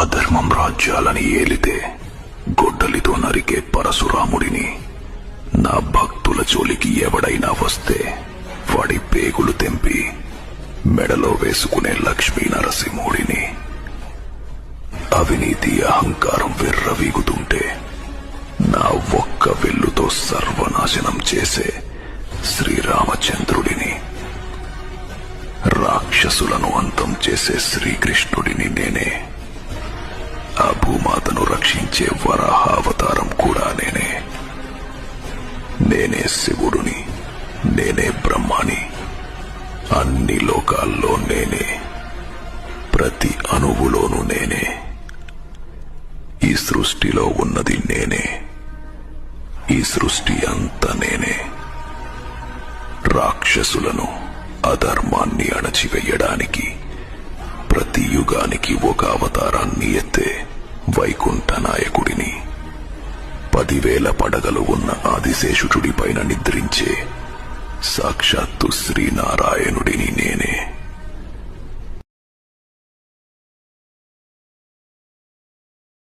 అధర్మం రాజ్యాలని ఏలితే గొడ్డలితో నరికే పరశురాముడిని, నా భక్తుల జోలికి ఎవడైనా వస్తే వాడి పేగులు తెంపి మెడలో వేసుకునే లక్ష్మీ నరసింహుడిని, అవినీతి అహంకారం విర్రవీగుతుంటే నా ఒక్క వెల్లుతో సర్వనాశనం చేసే శ్రీరామచంద్రుడిని, రాక్షసులను అంతం చేసే శ్రీకృష్ణుడిని నేనే, ఆ భూమాతను రక్షించే వరాహావతారం కూడా నేనే. నేనే శివుడుని, నేనే బ్రహ్మాని, అన్ని లోకాల్లో నేనే, ప్రతి అణువులోనూ నేనే. ఈ సృష్టిలో ఉన్నది నేనే, ఈ సృష్టి అంతా నేనే. రాక్షసులను, అధర్మాన్ని అణచివేయడానికి ప్రతి యుగానికి ఒక అవతారాన్ని ఎత్తే వైకుంఠ నాయకుడిని, 10,000 పడగలు ఉన్న ఆదిశేషుడి పైన నిద్రించే సాక్షాత్తు శ్రీనారాయణుడిని నేనే.